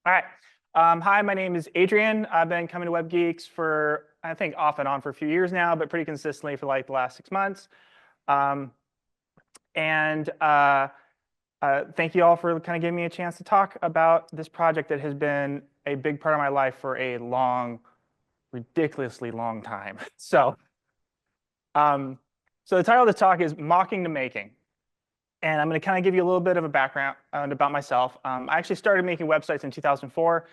All right. Hi, my name is Adrian. I've been coming to Web Geeks for, I think, off and on for a few years now, but pretty consistently for like the last 6 months. Um, and Thank you all for kind of giving me a chance to talk about this project that has been a big part of my life for a long, ridiculously long time. Um, so the title of the talk is Mocking to Making. And I'm going to kind of give you a little bit of a background about myself. I actually started making websites in 2004.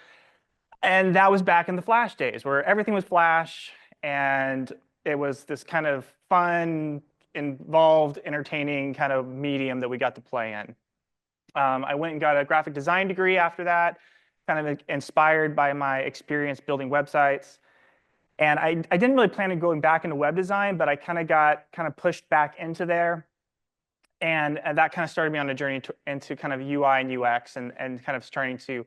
And that was back in the Flash days where everything was Flash and it was this kind of fun, involved, entertaining kind of medium that we got to play in. I went and got a graphic design degree after that, kind of inspired by my experience building websites. And I didn't really plan on going back into web design, but I kind of got pushed back into there. And that kind of started me on a journey into kind of UI and UX and kind of starting to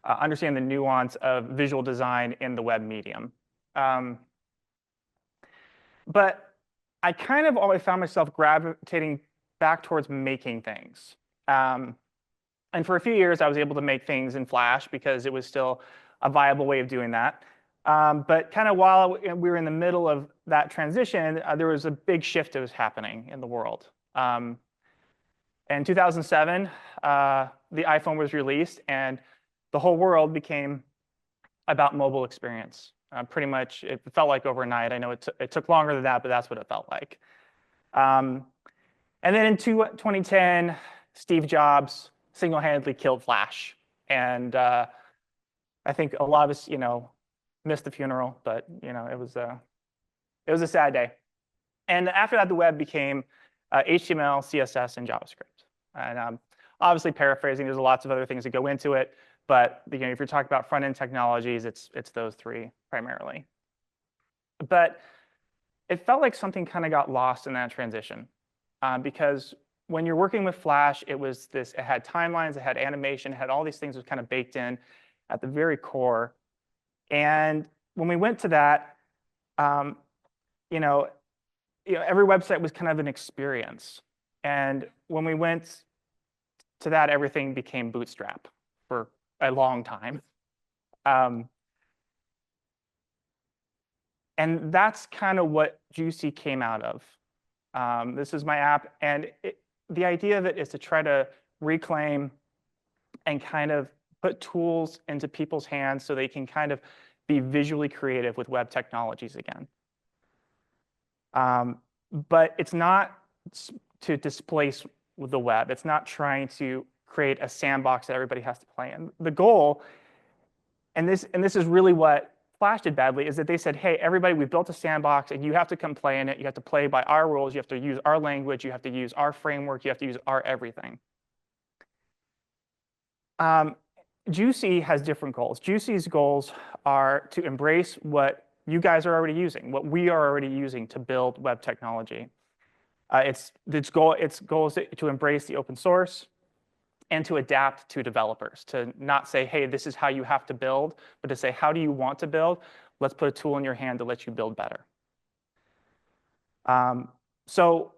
understand the nuance of visual design in the web medium. But I kind of always found myself gravitating back towards making things. And for a few years, I was able to make things in Flash because it was still a viable way of doing that. But kind of while we were in the middle of that transition, there was a big shift that was happening in the world. In 2007, the iPhone was released, and the whole world became about mobile experience. Pretty much, it felt like overnight. I know it took longer than that, but that's what it felt like. And then in 2010, Steve Jobs single-handedly killed Flash. And I think a lot of us, missed the funeral, but it was a sad day. And after that, the web became HTML, CSS, and JavaScript. And I'm obviously paraphrasing. There's lots of other things that go into it. But if you're talking about front-end technologies, it's those three primarily. But it felt like something kind of got lost in that transition, because when you're working with Flash, it had timelines, it had animation, it had all these things that was kind of baked in at the very core. And when we went to that, every website was kind of an experience. And when we went to that, everything became Bootstrap for a long time. And that's kind of what Jucie came out of. This is my app, and the idea of it is to try to reclaim and kind of put tools into people's hands so they can kind of be visually creative with web technologies again. But it's not to displace the web. It's not trying to create a sandbox that everybody has to play in. The goal, and this is really what Flash did badly, is that they said, hey, everybody, we've built a sandbox and you have to come play in it. You have to play by our rules. You have to use our language. You have to use our framework. You have to use our everything. Jucie has different goals. Jucie's goals are to embrace what you guys are already using, what we are already using to build web technology. Its goal is to embrace the open source and to adapt to developers, to not say, hey, this is how you have to build, but to say, how do you want to build? Let's put a tool in your hand to let you build better. So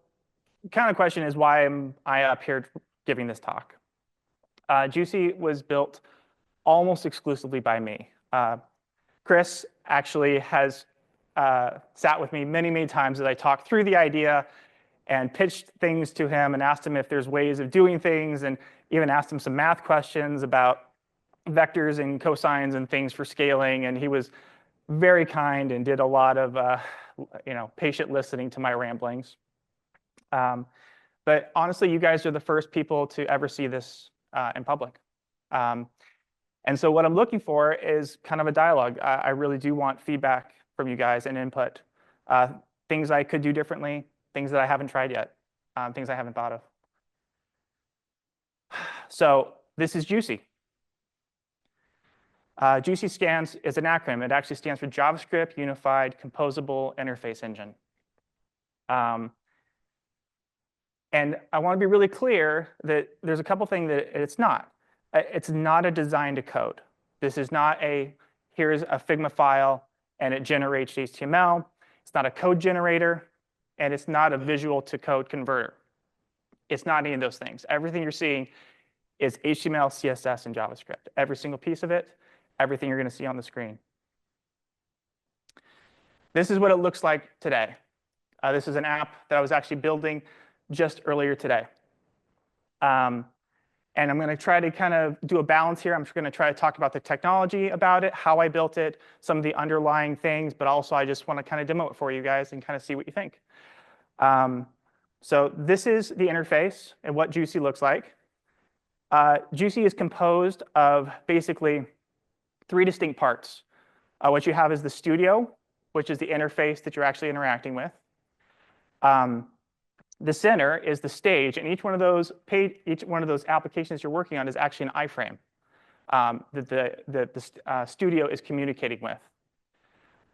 kind of question is, why am I up here giving this talk? Jucie was built almost exclusively by me. Chris actually has sat with me many, many times as I talked through the idea and pitched things to him and asked him if there's ways of doing things, and even asked him some math questions about vectors and cosines and things for scaling. And he was very kind and did a lot of patient listening to my ramblings. But honestly, you guys are the first people to ever see this in public. And so what I'm looking for is kind of a dialogue. I really do want feedback from you guys and input. Things I could do differently, things that I haven't tried yet, things I haven't thought of. So this is Jucie. Jucie is an acronym. It actually stands for JavaScript Unified Composable Interface Engine. And I want to be really clear that there's a couple things that it's not. It's not a design to code. This is not here's a Figma file and it generates HTML. It's not a code generator, and it's not a visual to code converter. It's not any of those things. Everything you're seeing is HTML, CSS, and JavaScript. Every single piece of it, everything you're going to see on the screen. This is what it looks like today. This is an app that I was actually building just earlier today. And I'm going to try to kind of do a balance here. I'm just going to try to talk about the technology about it, how I built it, some of the underlying things, but also I just want to kind of demo it for you guys and kind of see what you think. So this is the interface and what Jucie looks like. Jucie is composed of basically 3 distinct parts. What you have is the studio, which is the interface that you're actually interacting with. The center is the stage, and each one of those applications you're working on is actually an iframe that the studio is communicating with.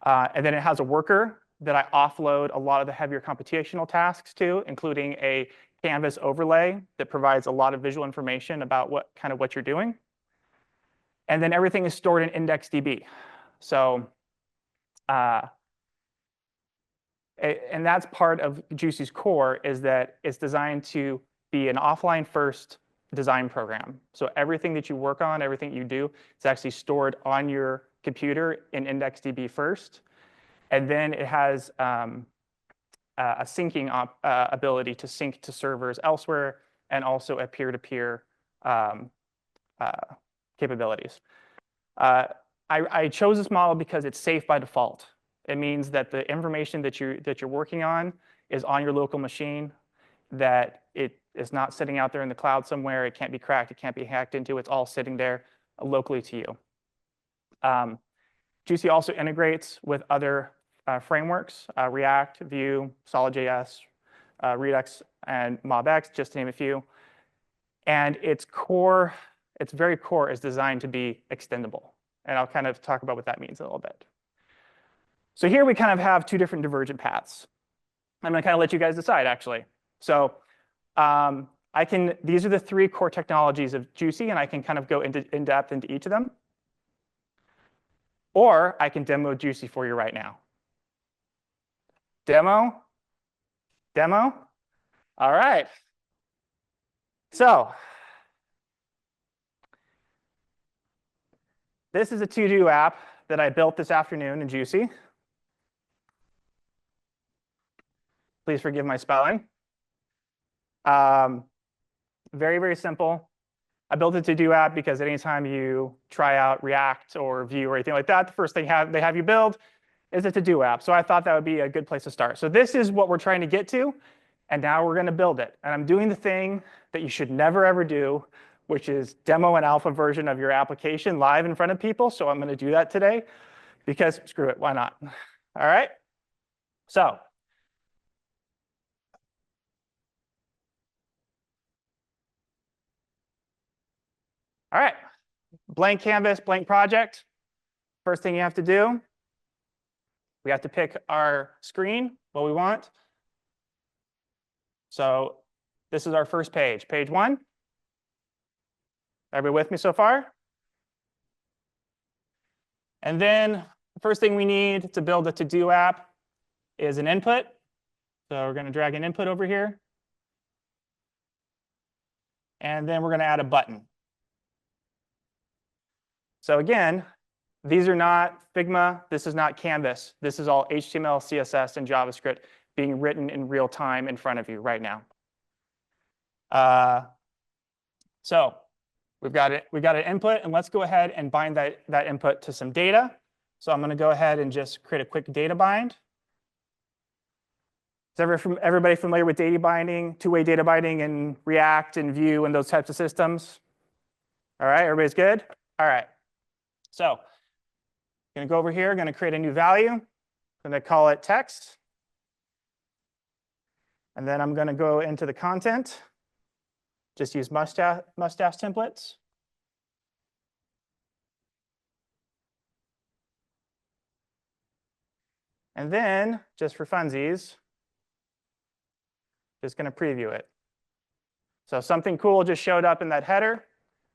And then it has a worker that I offload a lot of the heavier computational tasks to, including a canvas overlay that provides a lot of visual information about what you're doing. And then everything is stored in IndexedDB. So and that's part of Jucie's core, is that it's designed to be an offline first design program. So everything that you work on, everything you do, it's actually stored on your computer in IndexedDB first. And then it has a syncing ability to sync to servers elsewhere, and also a peer-to-peer capabilities. I chose this model because it's safe by default. It means that the information that you're working on is on your local machine, that it is not sitting out there in the cloud somewhere. It can't be cracked. It can't be hacked into. It's all sitting there locally to you. Jucie also integrates with other frameworks, React, Vue, Solid.js, Redux, and MobX, just to name a few. And its very core is designed to be extendable. And I'll kind of talk about what that means in a little bit. So here we kind of have 2 different divergent paths. I'm going to kind of let you guys decide, actually. So these are the 3 core technologies of Jucie, and I can kind of go in depth into each of them. Or I can demo Jucie for you right now. Demo? Demo? All right. So this is a to-do app that I built this afternoon in Jucie. Please forgive my spelling. Very, very simple. I built a to-do app because anytime you try out React or Vue or anything like that, the first thing they have you build is a to-do app. So I thought that would be a good place to start. So this is what we're trying to get to, and now we're going to build it. And I'm doing the thing that you should never, ever do, which is demo an alpha version of your application live in front of people. So I'm going to do that today because screw it, why not? All right. So all right, blank canvas, blank project. First thing you have to do, we have to pick our screen, what we want. So this is our first page, page 1. Everybody with me so far? And then the first thing we need to build a to-do app is an input. So we're going to drag an input over here. And then we're going to add a button. So again, these are not Figma. This is not Canvas. This is all HTML, CSS, and JavaScript being written in real time in front of you right now. So we've got an input, and let's go ahead and bind that input to some data. So I'm going to go ahead and just create a quick data bind. Is everybody familiar with data binding, two-way data binding in React and Vue and those types of systems? All right, everybody's good? All right. So I'm going to go over here, going to create a new value. I'm going to call it text. And then I'm going to go into the content. Just use mustache templates. And then, just for funsies, just going to preview it. So something cool just showed up in that header.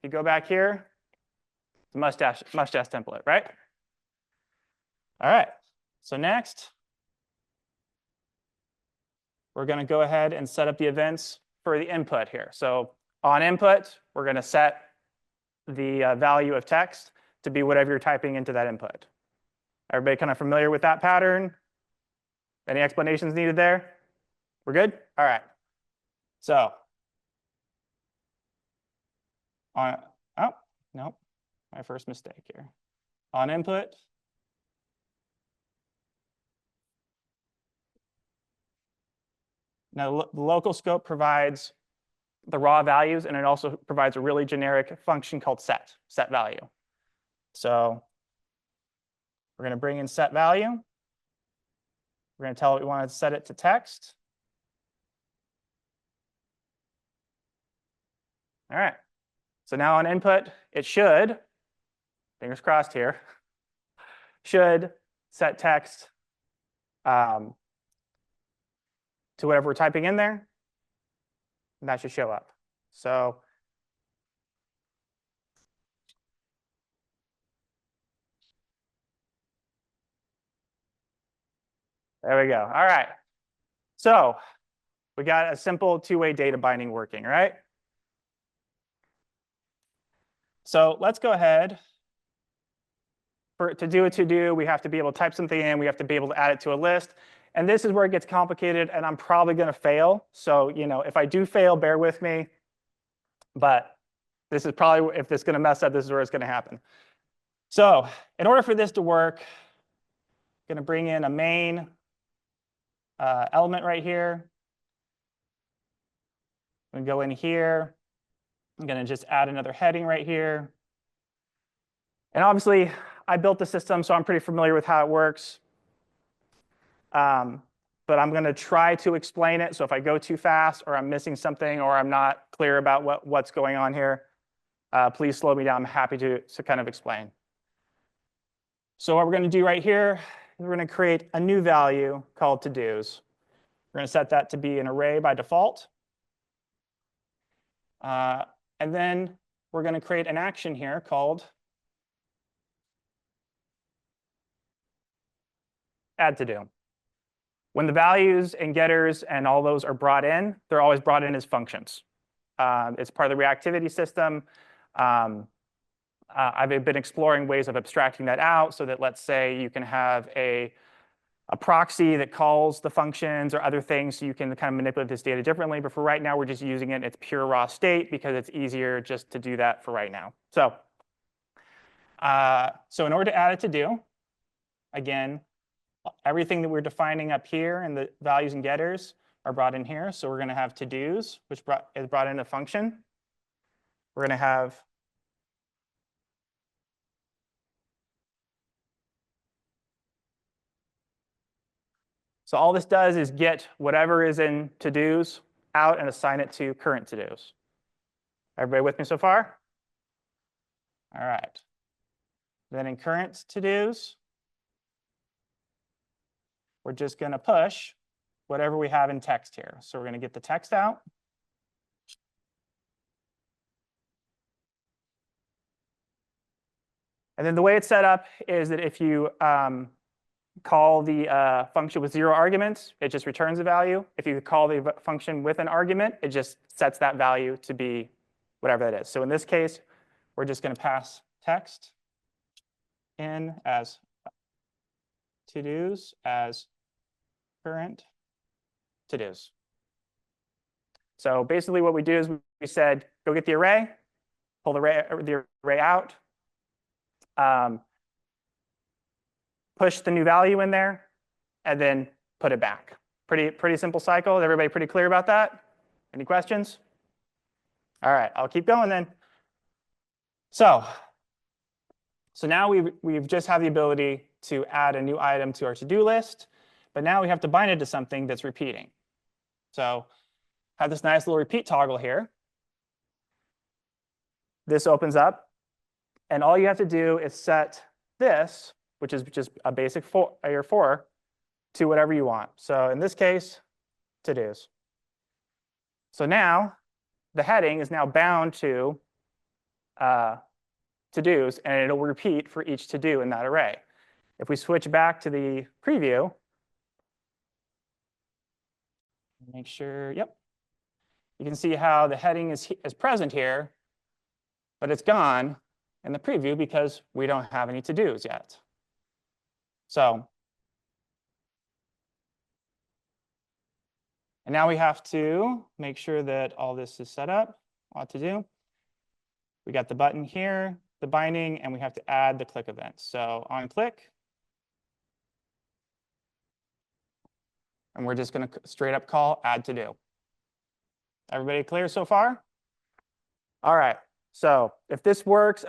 You go back here, it's a mustache template, right? All right. So next, we're going to go ahead and set up the events for the input here. So On input, we're going to set the value of text to be whatever you're typing into that input. Everybody kind of familiar with that pattern? Any explanations needed there? We're good? All right. So, oh, no, my first mistake here. On input, now the local scope provides the raw values, and it also provides a really generic function called set value. So we're going to bring in set value. We're going to tell it we want to set it to text. All right. So now on input, it should, fingers crossed here, should set text to whatever we're typing in there, and that should show up. So there we go. All right. So we got a simple two-way data binding working, right? So let's go ahead. To do a to-do, we have to be able to type something in. We have to be able to add it to a list. And this is where it gets complicated, and I'm probably going to fail. So, if I do fail, bear with me. But this is probably, if this is going to mess up, this is where it's going to happen. So in order for this to work, I'm going to bring in a main element right here. I'm going to go in here. I'm going to just add another heading right here. And obviously, I built the system, so I'm pretty familiar with how it works. But I'm going to try to explain it. So if I go too fast or I'm missing something or I'm not clear about what's going on here, please slow me down. I'm happy to kind of explain. So what we're going to do right here is we're going to create a new value called to-dos. We're going to set that to be an array by default. And then we're going to create an action here called add to-do. When the values and getters and all those are brought in, they're always brought in as functions. It's part of the reactivity system. I've been exploring ways of abstracting that out so that, let's say, you can have a proxy that calls the functions or other things, so you can kind of manipulate this data differently. But for right now, we're just using it in its pure raw state because it's easier just to do that for right now. So in order to add it to do, again, everything that we're defining up here and the values and getters are brought in here. So we're going to have to-dos, which is brought in a function. We're going to have so all this does is get whatever is in to-dos out and assign it to current to-dos. Everybody with me so far? All right. Then in current to-dos, we're just going to push whatever we have in text here. So we're going to get the text out. And then the way it's set up is that if you call the function with 0 arguments, it just returns a value. If you call the function with an argument, it just sets that value to be whatever that is. So in this case, we're just going to pass text in as to-dos as current to-dos. So basically what we do is we said, go get the array, pull the array out, push the new value in there, and then put it back. Pretty simple cycle. Is everybody pretty clear about that? Any questions? All right, I'll keep going then. So now we've just have the ability to add a new item to our to-do list, but now we have to bind it to something that's repeating. So have this nice little repeat toggle here. This opens up, and all you have to do is set this, which is just a basic for, to whatever you want. So in this case, to-dos. So now the heading is now bound to to-dos, and it'll repeat for each to-do in that array. If we switch back to the preview, make sure, yep. you can see how the heading is present here, but it's gone in the preview because we don't have any to-dos yet. So, and now we have to make sure that all this is set up, what to do. We got the button here, the binding, and we have to add the click event. So on click, and we're just going to straight up call add to do. Everybody clear so far? All right. So if this works,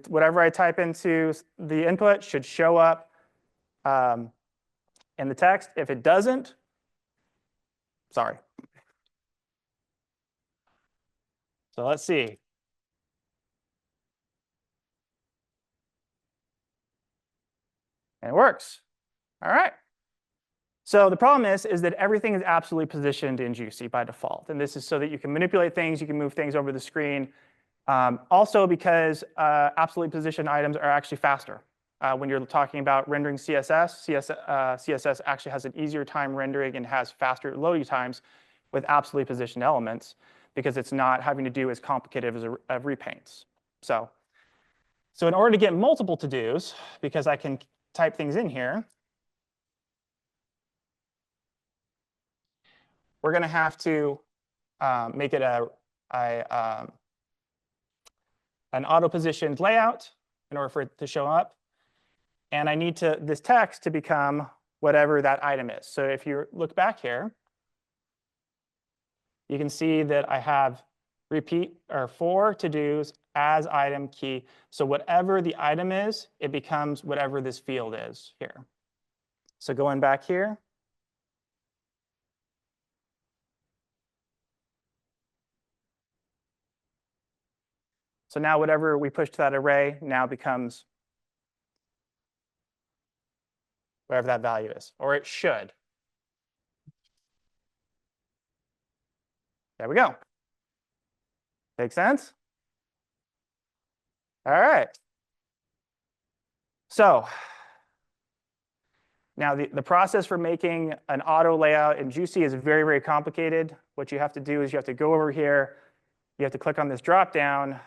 whatever I type into the input should show up in the text. If it doesn't, sorry. So let's see. And it works. All right. So the problem is that everything is absolutely positioned in Jucie by default. And this is so that you can manipulate things, you can move things over the screen. Also because absolutely positioned items are actually faster. When you're talking about rendering CSS actually has an easier time rendering and has faster loading times with absolutely positioned elements because it's not having to do as complicated as repaints. So in order to get multiple to-dos, because I can type things in here, we're going to have to make it an auto-positioned layout in order for it to show up. And I need this text to become whatever that item is. So if you look back here, you can see that I have repeat or 4 to-dos as item key. So whatever the item is, it becomes whatever this field is here. So going back here, so now whatever we push to that array now becomes whatever that value is, or it should. There we go. Make sense? All right. So now the process for making an auto layout in Jucie is very, very complicated. What you have to do is you have to go over here, you have to click on this drop down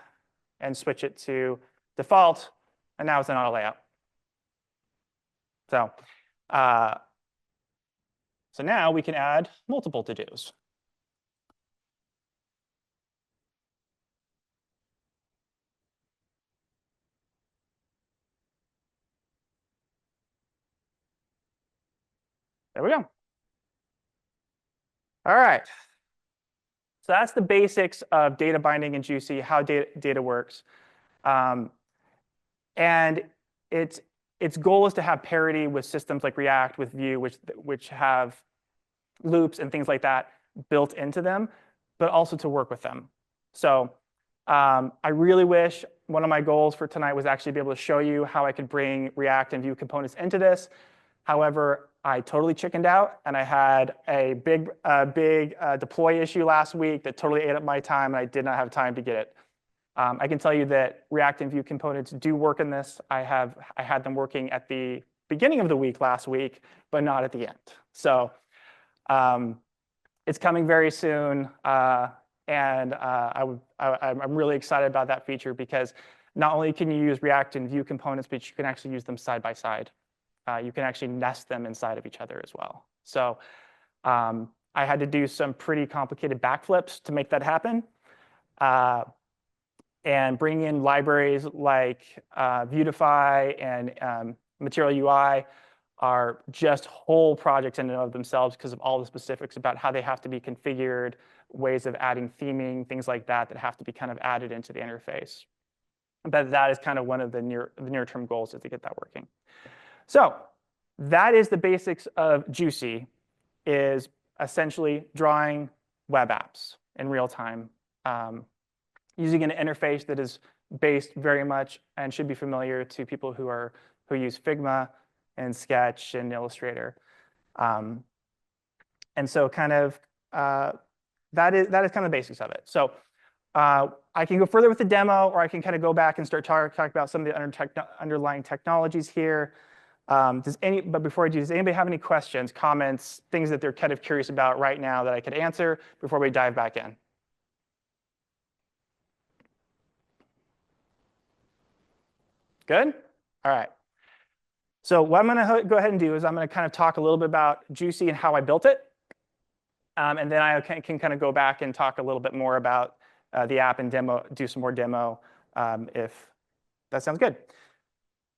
and switch it to default, and now it's an auto layout. So now we can add multiple to-dos. There we go. All right. So that's the basics of data binding in Jucie, how data works. And its goal is to have parity with systems like React, with Vue, which have loops and things like that built into them, but also to work with them. So I really wish one of my goals for tonight was actually be able to show you how I could bring React and Vue components into this. However, I totally chickened out, and I had a big deploy issue last week that totally ate up my time, and I did not have time to get it. I can tell you that React and Vue components do work in this. I had them working at the beginning of the week last week, but not at the end. So it's coming very soon, and I'm really excited about that feature because not only can you use React and Vue components, but you can actually use them side by side. You can actually nest them inside of each other as well. So I had to do some pretty complicated backflips to make that happen. And bring in libraries like Vuetify and Material UI are just whole projects in and of themselves because of all the specifics about how they have to be configured, ways of adding theming, things like that have to be kind of added into the interface. But that is kind of one of the near-term goals, is to get that working. So that is the basics of Jucie, is essentially drawing web apps in real time, using an interface that is based very much and should be familiar to people who use Figma and Sketch and Illustrator. And so kind of that is kind of the basics of it. So I can go further with the demo, or I can kind of go back and start talking about some of the underlying technologies here. But before I do, does anybody have any questions, comments, things that they're kind of curious about right now that I could answer before we dive back in? Good? All right. So what I'm going to go ahead and do is I'm going to kind of talk a little bit about Juicy and how I built it. And then I can kind of go back and talk a little bit more about the app and do some more demo if that sounds good.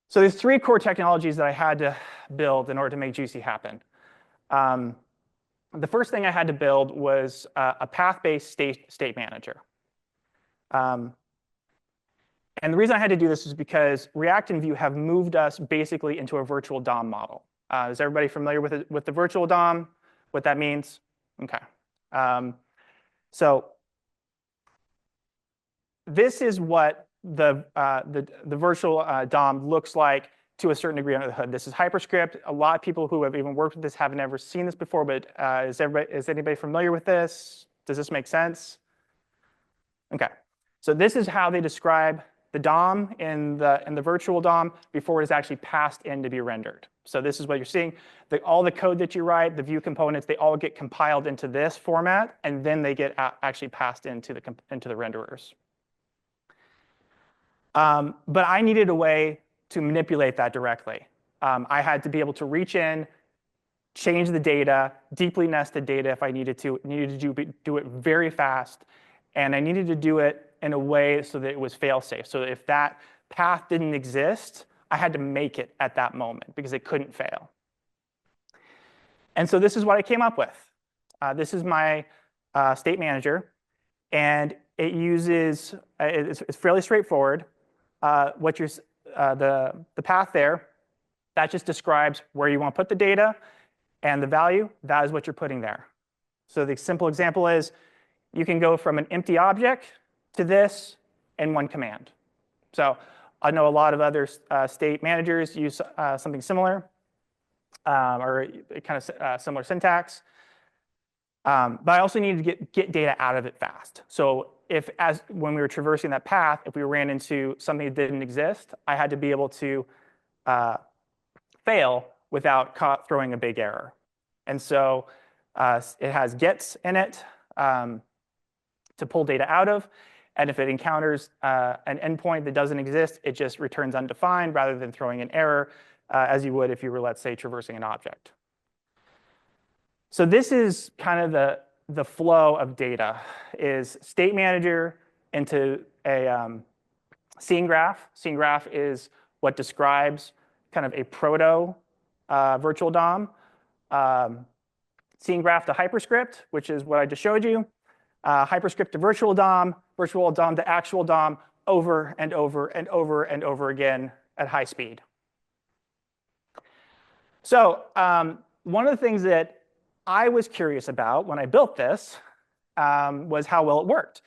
So there's 3 core technologies that I had to build in order to make Juicy happen. The first thing I had to build was a path-based state manager. And the reason I had to do this is because React and Vue have moved us basically into a virtual DOM model. Is everybody familiar with the virtual DOM? What that means? Okay. So this is what the virtual DOM looks like to a certain degree under the hood. This is HyperScript. A lot of people who have even worked with this haven't ever seen this before, but is anybody familiar with this? Does this make sense? Okay. So this is how they describe the DOM in the virtual DOM before it is actually passed in to be rendered. So this is what you're seeing. All the code that you write, the Vue components, they all get compiled into this format, and then they get actually passed into the renderers. But I needed a way to manipulate that directly. I had to be able to reach in, change the data, deeply nested data if I needed to do it very fast, and I needed to do it in a way so that it was fail-safe. So that if that path didn't exist, I had to make it at that moment because it couldn't fail. And so this is what I came up with. This is my state manager, and it uses it's fairly straightforward. The path there, that just describes where you want to put the data, and the value, that is what you're putting there. So the simple example is you can go from an empty object to this in one command. So I know a lot of other state managers use something similar or kind of similar syntax. But I also needed to get data out of it fast. So when we were traversing that path, if we ran into something that didn't exist, I had to be able to fail without throwing a big error. And so it has gets in it to pull data out of. And if it encounters an endpoint that doesn't exist, it just returns undefined rather than throwing an error as you would if you were, let's say, traversing an object. So this is kind of the flow of data, is state manager into a scene graph. Scene graph is what describes kind of a proto virtual DOM. Scene graph to HyperScript, which is what I just showed you. HyperScript to virtual DOM to actual DOM over and over and over and over again at high speed. So one of the things that I was curious about when I built this was how well it worked.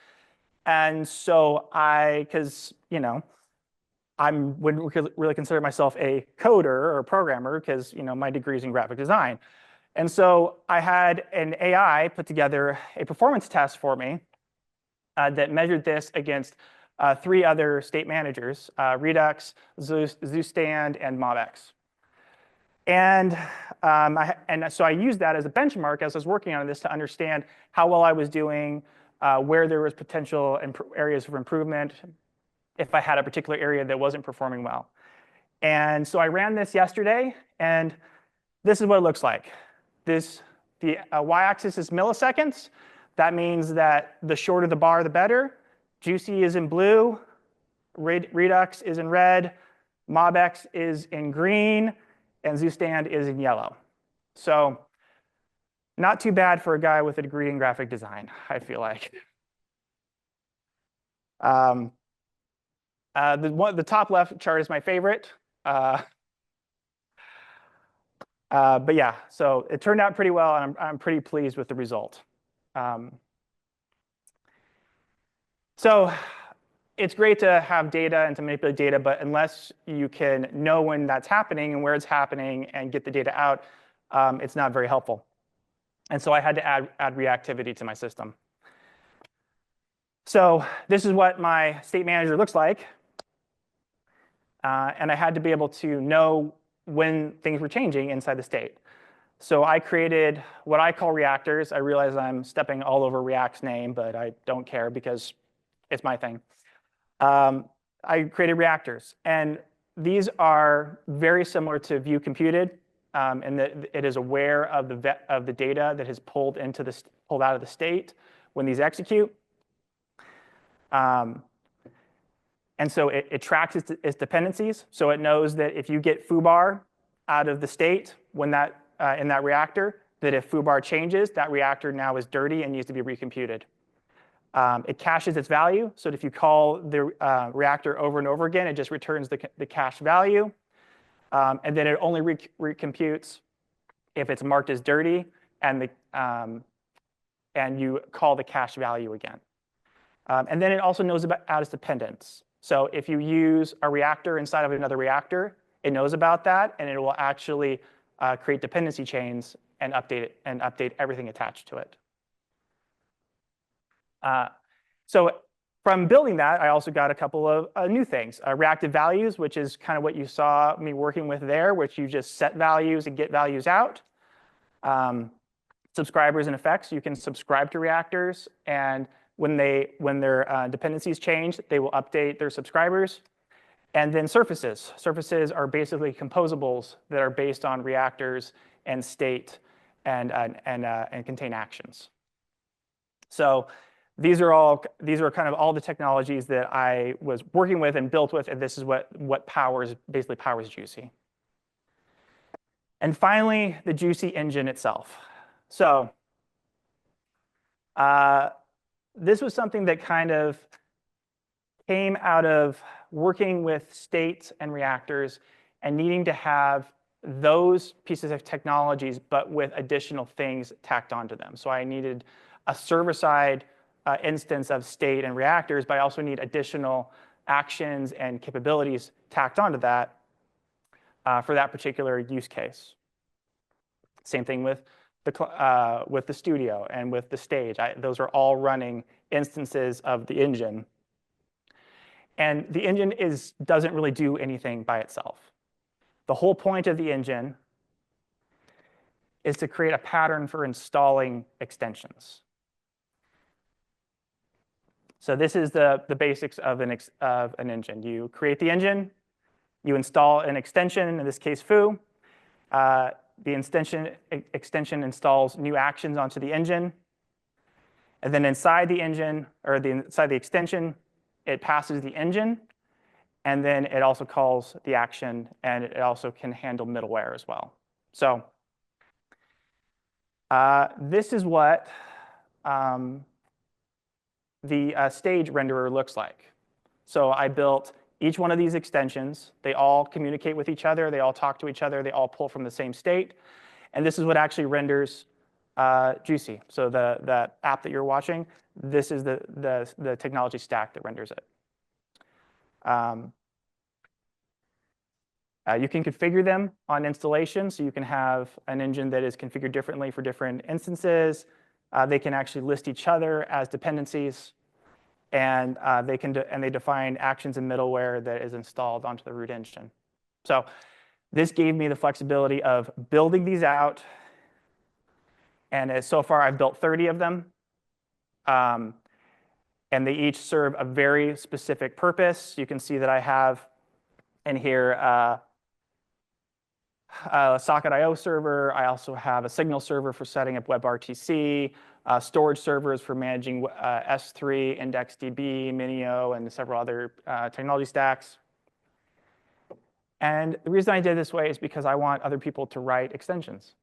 And so because I wouldn't really consider myself a coder or a programmer because my degree is in graphic design. And so I had an AI put together a performance test for me that measured this against 3 other state managers, Redux, Zustand, and MobX. And so I used that as a benchmark as I was working on this to understand how well I was doing, where there was potential areas for improvement, if I had a particular area that wasn't performing well. And so I ran this yesterday, and this is what it looks like. The y-axis is milliseconds. That means that the shorter the bar, the better. Jucie is in blue. Redux is in red. MobX is in green. And Zustand is in yellow. So not too bad for a guy with a degree in graphic design, I feel like. The top left chart is my favorite. But yeah, so it turned out pretty well, and I'm pretty pleased with the result. So it's great to have data and to manipulate data, but unless you can know when that's happening and where it's happening and get the data out, it's not very helpful. And so I had to add reactivity to my system. So this is what my state manager looks like. And I had to be able to know when things were changing inside the state. So I created what I call reactors. I realize I'm stepping all over React's name, but I don't care because it's my thing. I created reactors. And these are very similar to view computed, in that it is aware of the data that is pulled out of the state when these execute. And so it tracks its dependencies. So it knows that if you get foobar out of the state when in that reactor, that if foobar changes, that reactor now is dirty and needs to be recomputed. It caches its value. So if you call the reactor over and over again, it just returns the cached value. And then it only recomputes if it's marked as dirty and you call the cached value again. And then it also knows about its dependence. So if you use a reactor inside of another reactor, it knows about that, and it will actually create dependency chains and update everything attached to it. So from building that, I also got a couple of new things. Reactive values, which is kind of what you saw me working with there, which you just set values and get values out. Subscribers and effects, you can subscribe to reactors, and when their dependencies change, they will update their subscribers. And then surfaces. Surfaces are basically composables that are based on reactors and state and contain actions. So these are kind of all the technologies that I was working with and built with, and this is what basically powers Jucie. And finally, the Jucie engine itself. So this was something that kind of came out of working with states and reactors and needing to have those pieces of technologies, but with additional things tacked onto them. So I needed a server-side instance of state and reactors, but I also need additional actions and capabilities tacked onto that for that particular use case. Same thing with the studio and with the stage. Those are all running instances of the engine. And the engine doesn't really do anything by itself. The whole point of the engine is to create a pattern for installing extensions. So this is the basics of an engine. You create the engine, you install an extension, in this case foo. The extension installs new actions onto the engine. And then inside the engine, or inside the extension, it passes the engine. And then it also calls the action, and it also can handle middleware as well. So this is what the stage renderer looks like. So I built each one of these extensions. They all communicate with each other. They all talk to each other. They all pull from the same state. And this is what actually renders Jucie. So the app that you're watching, this is the technology stack that renders it. You can configure them on installation. So you can have an engine that is configured differently for different instances. They can actually list each other as dependencies. And they define actions and middleware that is installed onto the root engine. So this gave me the flexibility of building these out. And so far, I've built 30 of them. And they each serve a very specific purpose. You can see that I have in here a socket I/O server. I also have a signal server for setting up WebRTC, storage servers for managing S3, IndexedDB, Minio, and several other technology stacks. And the reason I did it this way is because I want other people to write extensions.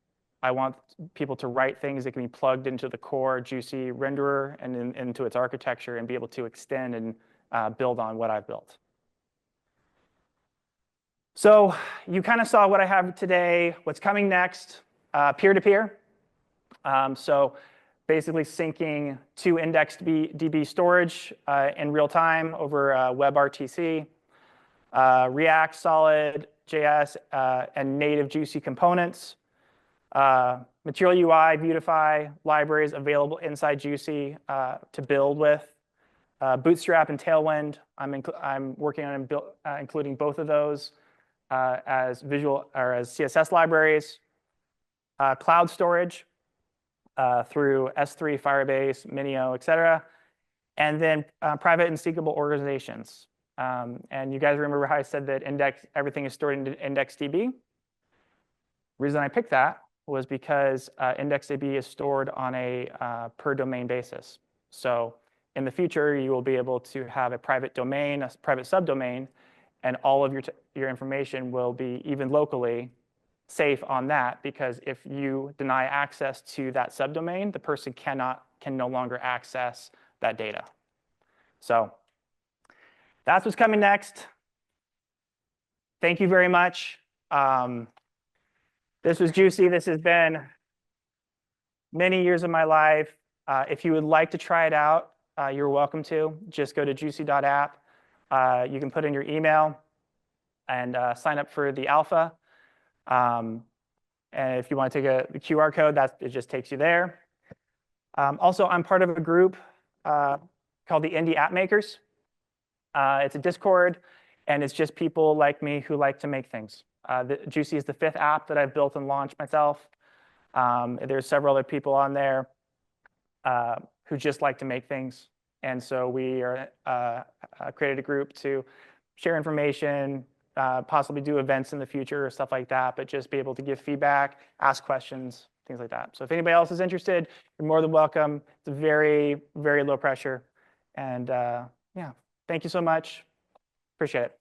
I want people to write things that can be plugged into the core Jucie renderer and into its architecture and be able to extend and build on what I've built. So you kind of saw what I have today, what's coming next, peer-to-peer. So basically syncing to IndexedDB storage in real time over WebRTC, React, Solid, JS, and native Jucie components. Material UI, Beautify, libraries available inside Jucie to build with. Bootstrap and Tailwind, I'm working on including both of those as visual or as CSS libraries. Cloud storage through S3, Firebase, Minio, etc. And then private and seekable organizations. And you guys remember how I said that everything is stored in IndexedDB? The reason I picked that was because IndexedDB is stored on a per domain basis. So in the future, you will be able to have a private domain, a private subdomain, and all of your information will be, even locally, safe on that, because if you deny access to that subdomain, the person can no longer access that data. So that's what's coming next. Thank you very much. This was Jucie. This has been many years of my life. If you would like to try it out, you're welcome to. Just go to jucie.app. You can put in your email and sign up for the alpha. And if you want to take the QR code, it just takes you there. Also, I'm part of a group called the Indie App Makers. It's a Discord, and it's just people like me who like to make things. Jucie is the 5th app that I've built and launched myself. There's several other people on there who just like to make things. And so we are created a group to share information, possibly do events in the future or stuff like that, but just be able to give feedback, ask questions, things like that. So if anybody else is interested, you're more than welcome. It's very, very low pressure. And yeah, thank you so much. Appreciate it.